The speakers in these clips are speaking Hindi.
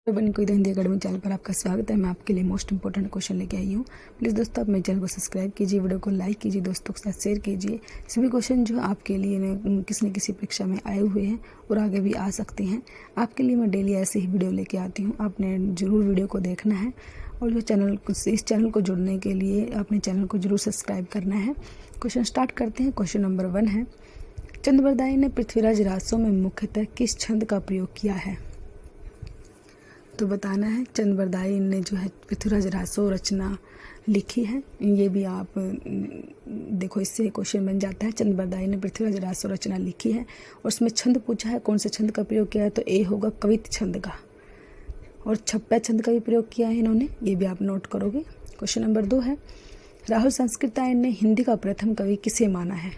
बनी कोई हिंदी अकेडमी चैनल पर आपका स्वागत है। मैं आपके लिए मोस्ट इंपॉर्टेंट क्वेश्चन लेके आई हूँ। प्लीज़ दोस्तों आप मेरे चैनल को सब्सक्राइब कीजिए, वीडियो को लाइक कीजिए, दोस्तों के साथ शेयर कीजिए। सभी क्वेश्चन जो आपके लिए किसी न किसी परीक्षा में आए हुए हैं और आगे भी आ सकते हैं, आपके लिए मैं डेली ऐसे ही वीडियो लेके आती हूँ। आपने ज़रूर वीडियो को देखना है और जो इस चैनल को जुड़ने के लिए अपने चैनल को जरूर सब्सक्राइब करना है। क्वेश्चन स्टार्ट करते हैं। क्वेश्चन नंबर 1 है, चंद्रबरदाई ने पृथ्वीराज रासों में मुख्यतः किस छंद का प्रयोग किया है? तो बताना है चंद्रबरदाई ने जो है पृथ्वीराज रासो रचना लिखी है। ये भी आप देखो, इससे क्वेश्चन बन जाता है। चंद्रबरदाई ने पृथ्वीराज रासो रचना लिखी है और उसमें छंद पूछा है, कौन से छंद का प्रयोग किया है? तो ए होगा कवित छंद का, और छप्पा छंद का भी प्रयोग किया है इन्होंने, ये भी आप नोट करोगे। क्वेश्चन नंबर 2 है, राहुल संस्कृतायन ने हिंदी का प्रथम कवि किसे माना है?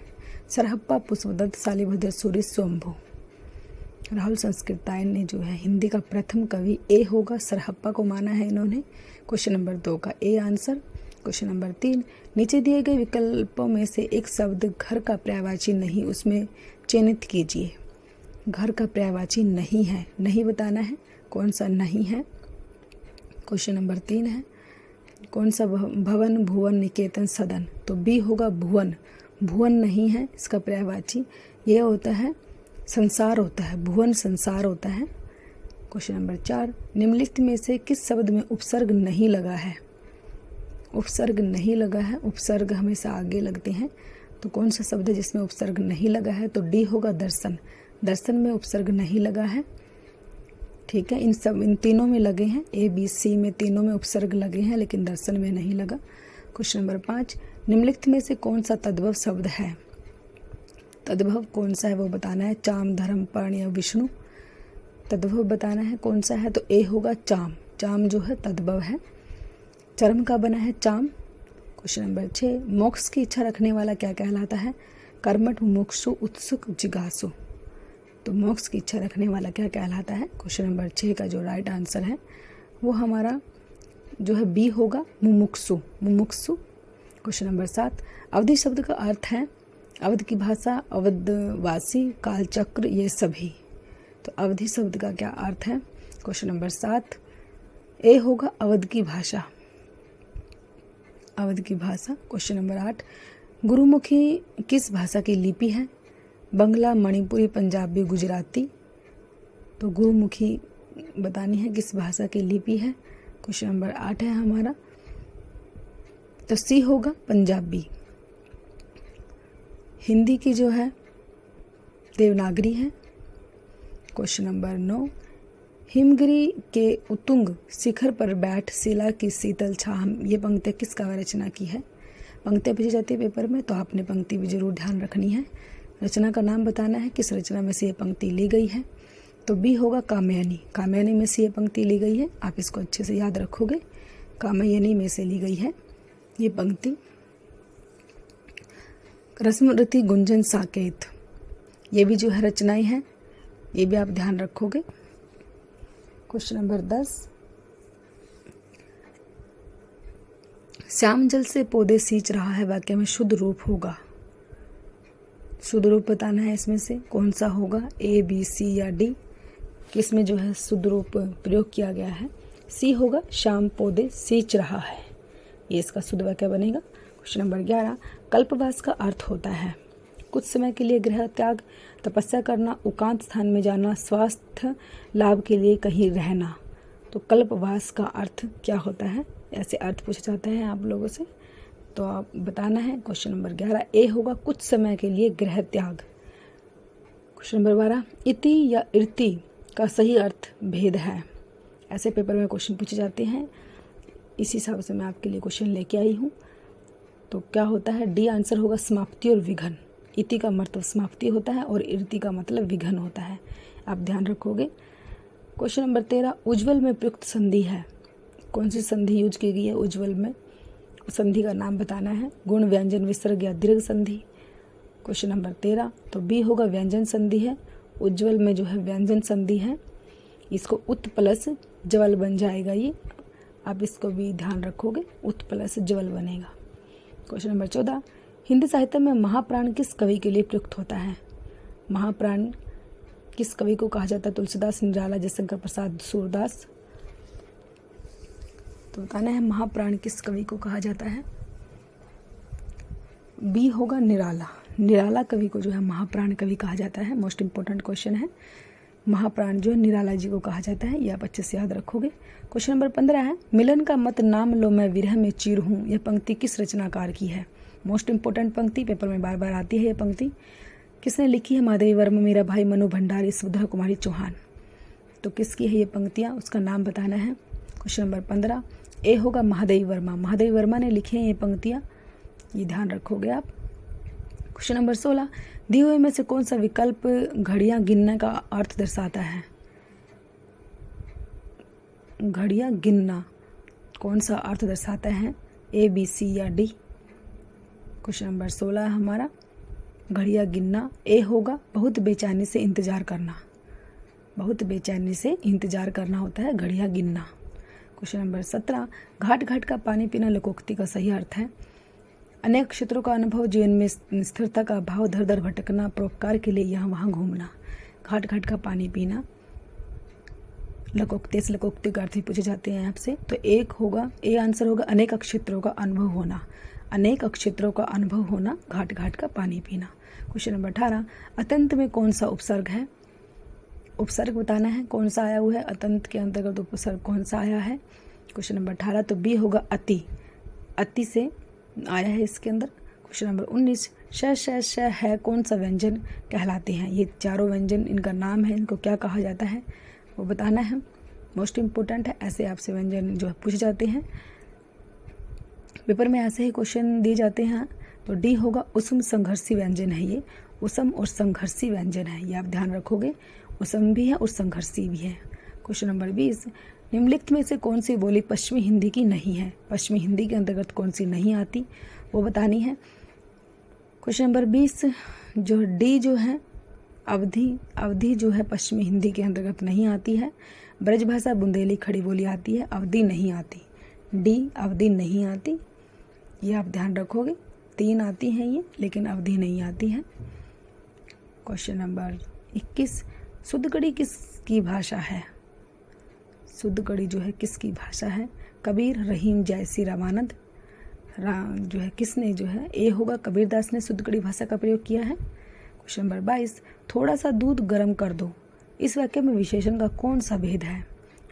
सरहप्पा, पुष्पदत्त, शालिभद्र सूरि, स्वयंभू। राहुल संस्कृतायन ने जो है हिंदी का प्रथम कवि ए होगा सरहप्पा को माना है इन्होंने। क्वेश्चन नंबर 2 का ए आंसर। क्वेश्चन नंबर 3, नीचे दिए गए विकल्पों में से एक शब्द घर का पर्यायवाची नहीं, उसमें चयनित कीजिए। घर का पर्यायवाची नहीं है, नहीं बताना है कौन सा नहीं है। क्वेश्चन नंबर 3 है, कौन सा भवन, भुवन, निकेतन, सदन? तो बी होगा भुवन। भुवन नहीं है इसका पर्यायवाची, यह होता है संसार होता है, भुवन संसार होता है। क्वेश्चन नंबर 4, निम्नलिखित में से किस शब्द में उपसर्ग नहीं लगा है? उपसर्ग नहीं लगा है, उपसर्ग हमेशा आगे लगते हैं, तो कौन सा शब्द है जिसमें उपसर्ग नहीं लगा है? तो डी होगा दर्शन। दर्शन में उपसर्ग नहीं लगा है, ठीक है। इन तीनों में लगे हैं, ए बी सी में तीनों में उपसर्ग लगे हैं, लेकिन दर्शन में नहीं लगा। क्वेश्चन नंबर 5, निम्नलिखित में से कौन सा तद्भव शब्द है? तद्भव कौन सा है वो बताना है। चाम, धर्म, पर्ण या विष्णु? तद्भव बताना है कौन सा है, तो ए होगा चाम। चाम जो है तद्भव है। चर्म का बना है चाम। क्वेश्चन नंबर 6, मोक्ष की इच्छा रखने वाला क्या कहलाता है? कर्मठ, मुमुक्षु, उत्सुक, जिज्ञासु। तो मोक्ष की इच्छा रखने वाला क्या कहलाता है? क्वेश्चन नंबर 6 का जो राइट आंसर है वो हमारा जो है बी होगा मुमुक्षु, मुमुक्षु। क्वेश्चन नंबर 7, अवधि शब्द का अर्थ है अवध की भाषा, अवधवासी, कालचक्र, ये सभी। तो अवधि शब्द का क्या अर्थ है? क्वेश्चन नंबर 7 ए होगा अवध की भाषा, अवध की भाषा। क्वेश्चन नंबर 8, गुरुमुखी किस भाषा की लिपि है? बंगला, मणिपुरी, पंजाबी, गुजराती। तो गुरुमुखी बतानी है किस भाषा की लिपि है। क्वेश्चन नंबर 8 है हमारा, तो सी होगा पंजाबी। हिंदी की जो है देवनागरी है। क्वेश्चन नंबर 9, हिमगिरी के उत्तुंग शिखर पर बैठ शिला की शीतल छाह, ये पंक्ति किस काव्य रचना की है? पंक्तियाँ पूछी जाती है पेपर में, तो आपने पंक्ति भी जरूर ध्यान रखनी है। रचना का नाम बताना है, किस रचना में से ये पंक्ति ली गई है। तो बी होगा कामयानी। कामयानी में से ये पंक्ति ली गई है, आप इसको अच्छे से याद रखोगे। कामयानी में से ली गई है ये पंक्ति। रस्मरति, गुंजन, साकेत, ये भी जो है रचनाएं हैं, ये भी आप ध्यान रखोगे। क्वेश्चन नंबर 10, श्याम जल से पौधे सींच रहा है वाक्य में शुद्ध रूप होगा। शुद्ध रूप बताना है, इसमें से कौन सा होगा, ए बी सी या डी? किसमें जो है शुद्ध रूप प्रयोग किया गया है? सी होगा, श्याम पौधे सींच रहा है, ये इसका शुद्ध वाक्य बनेगा। क्वेश्चन नंबर 11, कल्पवास का अर्थ होता है कुछ समय के लिए गृह त्याग, तपस्या करना, एकांत स्थान में जाना, स्वास्थ्य लाभ के लिए कहीं रहना। तो कल्पवास का अर्थ क्या होता है? ऐसे अर्थ पूछा जाता है आप लोगों से, तो आप बताना है। क्वेश्चन नंबर 11 ए होगा, कुछ समय के लिए गृह त्याग। क्वेश्चन नंबर 12, इति या इर्ति का सही अर्थ भेद है। ऐसे पेपर में क्वेश्चन पूछे जाते हैं, इसी हिसाब से मैं आपके लिए क्वेश्चन लेके आई हूँ। तो क्या होता है? डी आंसर होगा, समाप्ति और विघन। इति का मतलब समाप्ति होता है और इर्ति का मतलब विघन होता है, आप ध्यान रखोगे। क्वेश्चन नंबर 13, उज्ज्वल में प्रयुक्त संधि है, कौन सी संधि यूज की गई है उज्ज्वल में? संधि का नाम बताना है। गुण, व्यंजन, विसर्ग या दीर्घ संधि। क्वेश्चन नंबर 13, तो बी होगा व्यंजन संधि है। उज्ज्वल में जो है व्यंजन संधि है, इसको उत प्लस ज्वल बन जाएगा, ये आप इसको भी ध्यान रखोगे, उत प्लस ज्वल बनेगा। क्वेश्चन नंबर 14, हिंदी साहित्य में महाप्राण किस कवि के लिए प्रयुक्त होता है? महाप्राण किस कवि को कहा जाता है? तुलसीदास, निराला, जयशंकर प्रसाद, सूरदास। तो बताना है महाप्राण किस कवि को कहा जाता है। बी होगा निराला। निराला कवि को जो है महाप्राण कवि कहा जाता है। मोस्ट इंपॉर्टेंट क्वेश्चन है, महाप्राण जो है निराला जी को कहा जाता है, ये आप अच्छे से याद रखोगे। क्वेश्चन नंबर 15 है, मिलन का मत नाम लो मैं विरह में चीर हूँ, यह पंक्ति किस रचनाकार की है। मोस्ट इंपॉर्टेंट पंक्ति, पेपर में बार बार आती है ये पंक्ति। किसने लिखी है, महादेवी वर्मा, मीरा भाई, मनु भंडारी, सुधा कुमारी चौहान। तो किसकी है ये पंक्तियाँ, उसका नाम बताना है। क्वेश्चन नंबर 15 ए होगा महादेवी वर्मा। महादेवी वर्मा ने लिखी है ये पंक्तियाँ, ये ध्यान रखोगे आप। क्वेश्चन नंबर 16 दिए हुए में से कौन सा विकल्प घड़ियां गिनने का अर्थ दर्शाता है। घड़ियां गिनना कौन सा अर्थ दर्शाता है, ए, बी, सी या डी। क्वेश्चन नंबर 16 हमारा घड़ियां गिनना। ए होगा बहुत बेचैनी से इंतजार करना। बहुत बेचैनी से इंतजार करना होता है घड़ियां गिनना। क्वेश्चन नंबर 17 घाट घाट का पानी पीना लोकोक्ति का सही अर्थ है। अनेक क्षेत्रों का अनुभव, जीवन में स्थिरता का अभाव, धर धर भटकना, परोपकार के लिए यहाँ वहाँ घूमना। घाट घाट का पानी पीना लोकोक्ति से लोकोक्ति का अर्थ भी पूछे जाते हैं आपसे। तो एक होगा, ए आंसर होगा अनेक क्षेत्रों का अनुभव होना। अनेक क्षेत्रों का अनुभव होना, घाट घाट का पानी पीना। क्वेश्चन नंबर 18 अतंत में कौन सा उपसर्ग है। उपसर्ग बताना है कौन सा आया हुआ है, अतंत के अंतर्गत उपसर्ग कौन सा आया है। क्वेश्चन नंबर 18 तो बी होगा अति। अति से आया है इसके अंदर। क्वेश्चन नंबर 19 श है कौन सा व्यंजन कहलाते हैं। ये चारों व्यंजन इनका नाम है, इनको क्या कहा जाता है वो बताना है। मोस्ट इम्पोर्टेंट है, ऐसे आपसे व्यंजन जो है पूछे जाते हैं पेपर में, ऐसे ही क्वेश्चन दिए जाते हैं। तो डी होगा उसम संघर्षी व्यंजन है। ये उसम और संघर्षी व्यंजन है, ये आप ध्यान रखोगे। उसम भी है और संघर्षी भी है। क्वेश्चन नंबर 20 निम्नलिखित में से कौन सी बोली पश्चिमी हिंदी की नहीं है। पश्चिमी हिंदी के अंतर्गत कौन सी नहीं आती वो बतानी है। क्वेश्चन नंबर 20 जो डी जो है अवधि जो है पश्चिमी हिंदी के अंतर्गत नहीं आती है। ब्रजभाषा बुंदेली खड़ी बोली आती है, अवधि नहीं आती। डी अवधि नहीं आती, ये आप ध्यान रखोगे। 3 आती हैं ये, लेकिन अवधि नहीं आती है। क्वेश्चन नंबर 21 शुद्धगढ़ी किसकी भाषा है। शुद्धगढ़ी जो है किसकी भाषा है। कबीर, रहीम, जयसी, रामानंद। जो है किसने जो है, ए होगा कबीरदास ने शुद्धगढ़ी भाषा का प्रयोग किया है। क्वेश्चन नंबर 22 थोड़ा सा दूध गर्म कर दो, इस वाक्य में विशेषण का कौन सा भेद है।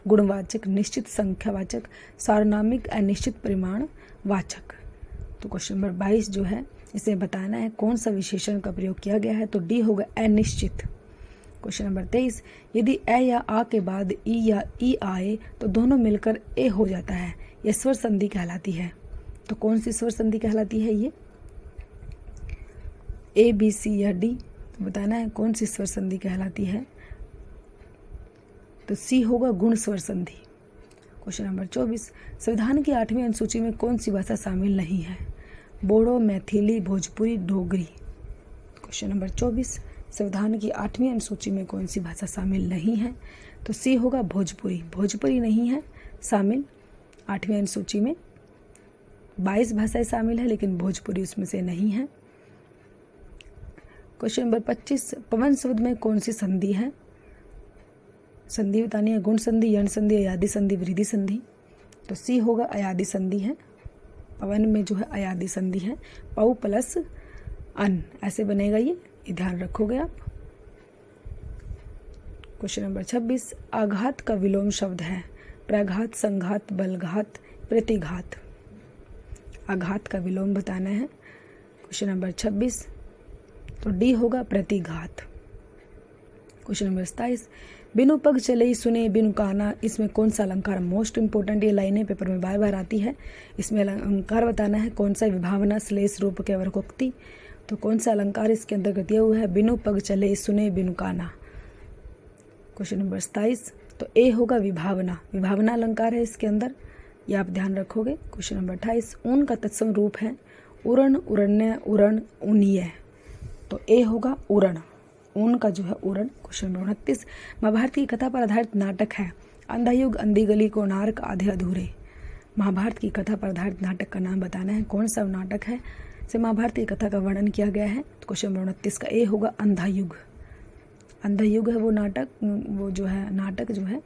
गुणवाचक, निश्चित संख्यावाचक, सार्वनामिक, अनिश्चित परिमाण वाचक। तो क्वेश्चन नंबर 22 जो है इसे बताना है कौन सा विशेषण का प्रयोग किया गया है। तो डी होगा अनिश्चित। क्वेश्चन नंबर 23 यदि ए या आ के बाद ई या ई आए तो दोनों मिलकर ए हो जाता है, यह स्वर संधि कहलाती है। तो कौन सी स्वर संधि कहलाती है ये, ए, बी, सी या डी। तो बताना है कौन सी स्वर संधि कहलाती है। तो सी होगा गुण स्वर संधि। क्वेश्चन नंबर 24 संविधान की 8वीं अनुसूची में कौन सी भाषा शामिल नहीं है। बोडो, मैथिली, भोजपुरी, डोगरी। क्वेश्चन नंबर 24 संविधान की 8वीं अनुसूची में कौन सी भाषा शामिल नहीं है। तो सी होगा भोजपुरी। भोजपुरी नहीं है शामिल 8वीं अनुसूची में। 22 भाषाएं शामिल है, लेकिन भोजपुरी उसमें से नहीं है। क्वेश्चन नंबर 25 पवन शब्द में कौन सी संधि है। संधि बतानी है, गुण संधि, यण संधि, अयादि संधि, वृद्धि संधि। तो सी होगा अयादि संधि है। पवन में जो है अयादि संधि है, पौ प्लस अन ऐसे बनेगा ये ध्यान रखोगे आप। क्वेश्चन नंबर 26 आघात का विलोम शब्द है। प्रघात, संघात, बलघात, प्रतिघात। आघात का विलोम बताना है। क्वेश्चन नंबर 26 तो डी होगा प्रतिघात। क्वेश्चन नंबर 27 बिनु पग चले सुने बिनु काना, इसमें कौन सा अलंकार मोस्ट इंपोर्टेंट, ये लाइनें पेपर में बार बार आती है। इसमें अलंकार बताना है कौन सा, विभावना, श्लेष, रूप के वर्कोक्ति। तो कौन सा अलंकार इसके अंतर्गत दिया हुआ है, बिनु पग चले सुने बिनु काना। क्वेश्चन नंबर 27 तो ए होगा विभावना। विभावना अलंकार है इसके अंदर, ये आप ध्यान रखोगे। क्वेश्चन नंबर 28 ऊन का तत्सम रूप है उरण, उरण्य, उरण, ऊनीय। तो ए होगा उरण, ऊन का जो है उरण। क्वेश्चन नंबर 29 महाभारत की कथा पर आधारित नाटक है। अंधा युग, अंधी गली, कोणार्क, आधे अधूरे। महाभारत की कथा पर आधारित नाटक का नाम बताना है, कौन सा नाटक है से महाभारत की कथा का वर्णन किया गया है। तो क्वेश्चन नंबर 29 का ए होगा अंधा युग। अंधा युग है वो नाटक, वो जो है नाटक जो है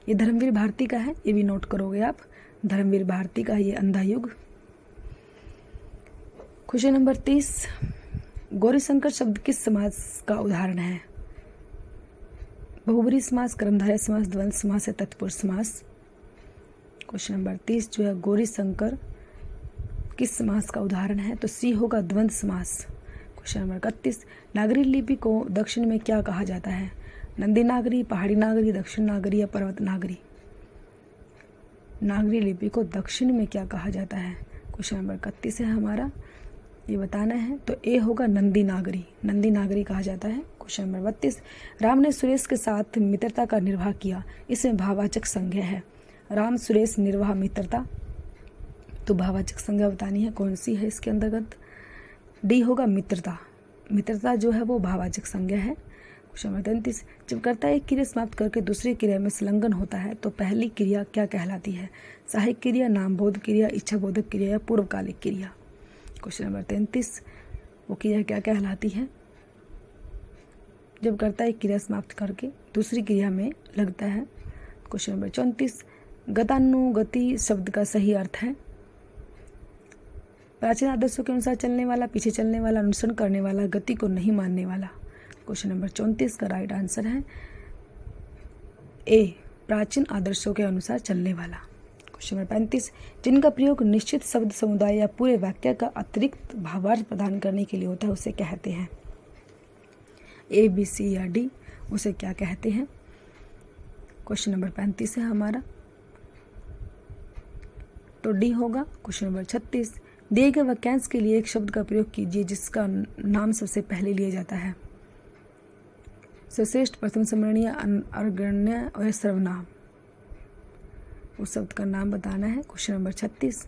ये धर्मवीर भारती का है, ये भी नोट करोगे आप। धर्मवीर भारती का ये अंधा युग। क्वेश्चन नंबर 30, गौरीशंकर शब्द किस समास का उदाहरण है? बहुब्रीहि समास, कर्मधारय समास, द्वंद्व समास या तत्पुरुष समास। क्वेश्चन नंबर 30 जो है गौरीशंकर किस समास का उदाहरण है? तो सी होगा द्वंद्व समास। क्वेश्चन नंबर 31, नागरी लिपि को दक्षिण में क्या कहा जाता है? नंदी नागरी, पहाड़ी नागरी, दक्षिण नागरी या पर्वत नागरी? नागरी लिपि को दक्षिण में क्या कहा जाता है? क्वेश्चन नंबर 31 है हमारा, ये बताना है। तो ए होगा नंदी नागरी, नंदी नागरी कहा जाता है। क्वेश्चन नंबर 32, राम ने सुरेश के साथ मित्रता का निर्वाह किया, इसमें भाववाचक संज्ञा है। राम सुरेश निर्वाह मित्रता, तो भाववाचक संज्ञा बतानी है, कौन सी है इसके अंतर्गत? डी होगा मित्रता। मित्रता जो है वो भाववाचक संज्ञा है। क्वेश्चन नंबर 33, जब कर्ता एक क्रिया समाप्त करके दूसरी क्रिया में संलग्न होता है तो पहली क्रिया क्या कहलाती है? सहायक क्रिया, नामबोध क्रिया, इच्छाबोधक क्रिया या पूर्वकालिक क्रिया? क्वेश्चन नंबर 33, वो क्रिया क्या कहलाती है? जब कर्ता एक क्रिया समाप्त करके दूसरी क्रिया में लगता है। क्वेश्चन नंबर 34, गतानुगति शब्द का सही अर्थ है? प्राचीन आदर्शों के अनुसार चलने वाला, पीछे चलने वाला, अनुसरण करने वाला, गति को नहीं मानने वाला। क्वेश्चन नंबर 34 का राइट आंसर है ए, प्राचीन आदर्शों के अनुसार चलने वाला। क्वेश्चन नंबर 35, जिनका प्रयोग निश्चित शब्द समुदाय या पूरे वाक्य का अतिरिक्त भावार्थ प्रदान करने के लिए होता है उसे कहते हैं? ए, बी, सी या डी, उसे क्या कहते हैं? क्वेश्चन नंबर 35 है हमारा, तो डी होगा। क्वेश्चन नंबर 36, दिए गए वाक्यांश के लिए एक शब्द का प्रयोग कीजिए जिसका नाम सबसे पहले लिया जाता है। सर्वश्रेष्ठ, प्रथम स्मरणीय, अग्रण्य और सर्वनाम, उस शब्द का नाम बताना है। क्वेश्चन नंबर 36,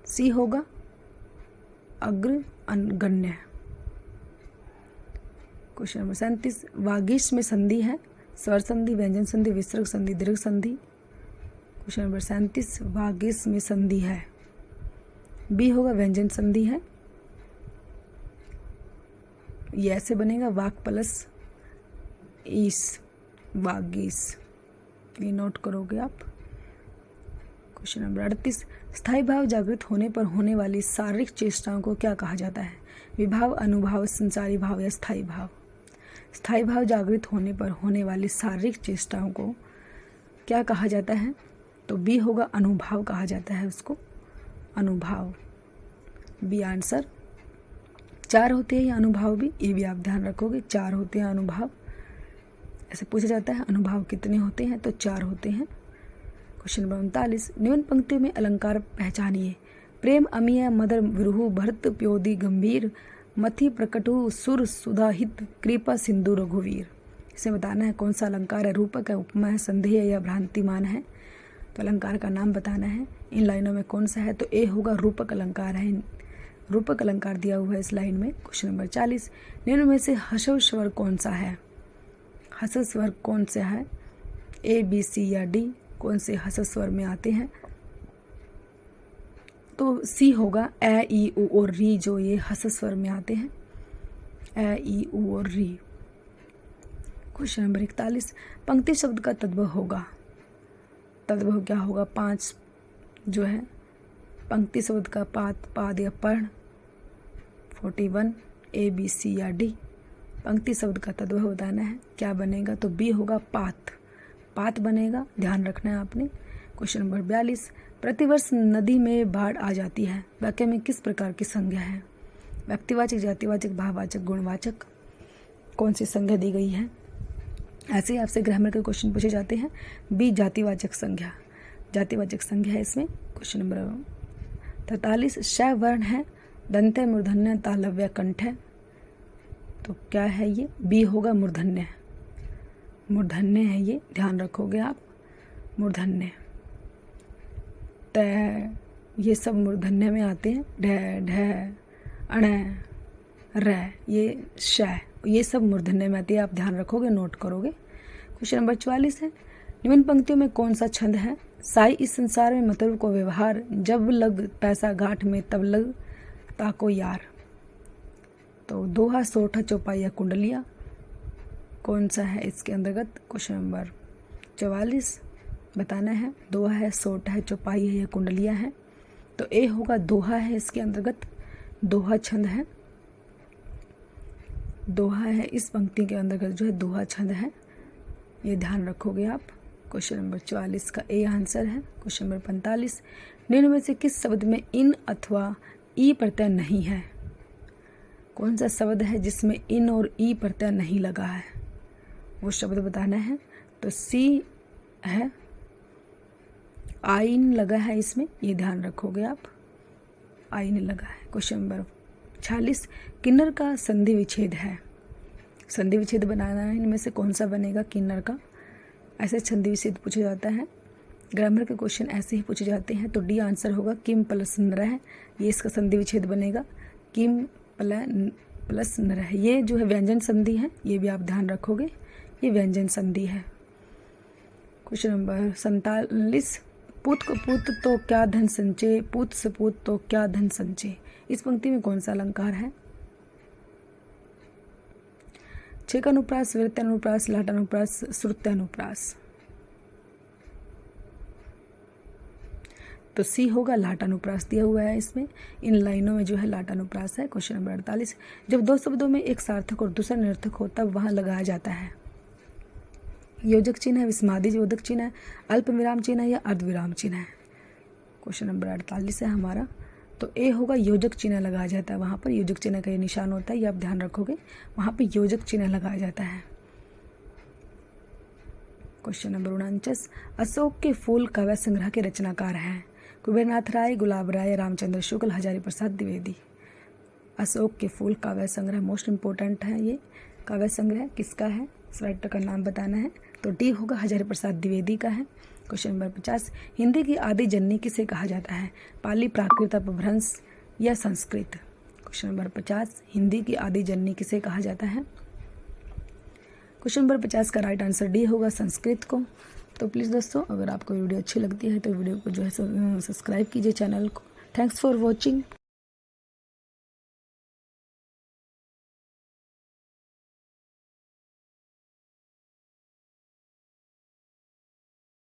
सी होगा अग्र अनगण्य। क्वेश्चन नंबर 37, वागीश में संधि है, स्वर संधि, व्यंजन संधि, विसर्ग संधि, दीर्घ संधि? क्वेश्चन नंबर 37, वागीश में संधि है, बी होगा व्यंजन संधि है। ये ऐसे बनेगा वाक प्लस ईस, वागीश, ये नोट करोगे आप। क्वेश्चन नंबर 38, स्थायी भाव जागृत होने पर होने वाली शारीरिक चेष्टाओं को क्या कहा जाता है? विभाव, अनुभाव, संचारी भाव या स्थायी भाव? स्थायी भाव जागृत होने पर होने वाली शारीरिक चेष्टाओं को क्या कहा जाता है? तो बी होगा अनुभाव कहा जाता है उसको, अनुभाव, बी आंसर। 4 होते हैं ये अनुभाव भी, ये भी आप ध्यान रखोगे, 4 होते हैं अनुभाव। ऐसे पूछा जाता है अनुभाव कितने होते हैं? तो 4 होते हैं। क्वेश्चन नंबर 39, निम्न पंक्तियों में अलंकार पहचानिए। प्रेम, अमीय, मदर, विरुहु, भरत, प्योदी, गंभीर, मथि, प्रकटु, सुर, सुधाहित, कृपा, सिंधु, रघुवीर। इसे बताना है कौन सा अलंकार है, रूपक है, उपमा है, संदेह या भ्रांतिमान है? तो अलंकार का नाम बताना है, इन लाइनों में कौन सा है? तो ए होगा रूपक अलंकार है, रूपक अलंकार दिया हुआ है इस लाइन में। क्वेश्चन नंबर 40, निम्न में से हसव स्वर कौन सा है? हसव स्वर कौन सा है? ए, बी, सी या डी, कौन से हसव स्वर में आते हैं? तो सी होगा ए, ई, उ और री, जो ये हसव स्वर में आते हैं, ए, ई, उ और री। क्वेश्चन नंबर 41, पंक्ति शब्द का तद्भव होगा, तद्भव क्या होगा? 5 जो है पंक्ति शब्द का पात, पाद या पर्ण। 41, ए, बी, सी या डी? पंक्ति शब्द का तद्भव बताना है, क्या बनेगा? तो बी होगा पात, पात बनेगा, ध्यान रखना है आपने। क्वेश्चन नंबर 42, प्रतिवर्ष नदी में बाढ़ आ जाती है, वाक्य में किस प्रकार की संज्ञा है? व्यक्तिवाचक, जातिवाचक, भाववाचक, गुणवाचक? कौन सी संज्ञा दी गई है? ऐसे ही आपसे ग्रामर के क्वेश्चन पूछे जाते हैं। बी, जातिवाचक संज्ञा, जातिवाचक संज्ञा है इसमें। क्वेश्चन नंबर 43, श वर्ण है, दंत्य, मूर्धन्य, तालव्य, कंठ है, तो क्या है ये? बी होगा मूर्धन्य, मूर्धन्य है ये, ध्यान रखोगे आप, मूर्धन्य। त ये सब मूर्धन्य में आते हैं, ढ, ढ, अण, र, ये श, ये सब मूर्धन्य में आती है, आप ध्यान रखोगे, नोट करोगे। क्वेश्चन नंबर 44 है, निम्न पंक्तियों में कौन सा छंद है? साई इस संसार में मतलब को व्यवहार, जब लग पैसा गांठ में तब लग ताको यार। तो दोहा, सोठा, चौपाई या कुंडलिया? कौन सा है इसके अंतर्गत? क्वेश्चन नंबर 44 बताना है। दोहा है, सोट है, चौपाई है या कुंडलियाँ हैं। तो ए होगा दोहा है, इसके अंतर्गत दोहा छंद है। दोहा है, इस पंक्ति के अंतर्गत जो है दोहा छंद है, ये ध्यान रखोगे आप। क्वेश्चन नंबर 44 का ए आंसर है। क्वेश्चन नंबर 45, निम्न में से किस शब्द में इन अथवा ई प्रत्यय नहीं है? कौन सा शब्द है जिसमें इन और ई प्रत्यय नहीं लगा है, वो शब्द बताना है। तो सी है, आइन लगा है इसमें, ये ध्यान रखोगे आप, आइन लगा है। क्वेश्चन नंबर 46, किन्नर का संधि विच्छेद है। संधि विच्छेद बनाना है, इनमें से कौन सा बनेगा किन्नर का? ऐसे संधि विच्छेद पूछा जाता है, ग्रामर के क्वेश्चन ऐसे ही पूछे जाते हैं। तो डी आंसर होगा किम प्लस नरह, ये इसका संधि विच्छेद बनेगा, किम प्लस नरह। ये जो है व्यंजन संधि है, ये भी आप ध्यान रखोगे, ये व्यंजन संधि है। क्वेश्चन नंबर 47, पूत को पूत तो क्या धन संचय, पूत से पूत तो क्या धन संचय। इस पंक्ति में कौन सा अलंकार है? छेकानुप्रास, व्यर्थानुप्रास, लाटानुप्रास, श्रुत्यानुप्रास। तो सी होगा लाटानुप्रास दिया हुआ है इसमें, इन लाइनों में जो है लाटानुप्रास है। क्वेश्चन नंबर 48, जब दो शब्दों में एक सार्थक और दूसरा निरर्थक हो तब वहां लगाया जाता है। योजक चिन्ह है, विस्मादि योजक चिन्ह है, अल्प विराम चिन्ह है या अर्धविराम चिन्ह है। क्वेश्चन नंबर 48 है हमारा। तो ए होगा योजक चिन्ह लगाया जाता है, वहाँ पर योजक चिन्ह का ये निशान होता है, ये आप ध्यान रखोगे, वहाँ पर योजक चिन्ह लगाया जाता है। क्वेश्चन नंबर 49, अशोक के फूल काव्य संग्रह के रचनाकार हैं। कुबेरनाथ राय, गुलाब राय, रामचंद्र शुक्ल, हजारी प्रसाद द्विवेदी। अशोक के फूल काव्य संग्रह मोस्ट इम्पोर्टेंट है, ये काव्य संग्रह किसका है, राइटर का नाम बताना है। तो डी होगा हजारी प्रसाद द्विवेदी का है। क्वेश्चन नंबर 50, हिंदी की आदि जननी किसे कहा जाता है? पाली, प्राकृत, अपभ्रंश या संस्कृत। क्वेश्चन नंबर 50, हिंदी की आदि जननी किसे कहा जाता है? क्वेश्चन नंबर 50 का राइट आंसर डी होगा, संस्कृत को। तो प्लीज़ दोस्तों, अगर आपको वीडियो अच्छी लगती है तो वीडियो को जो है सब्सक्राइब कीजिए चैनल को। Thanks for watching.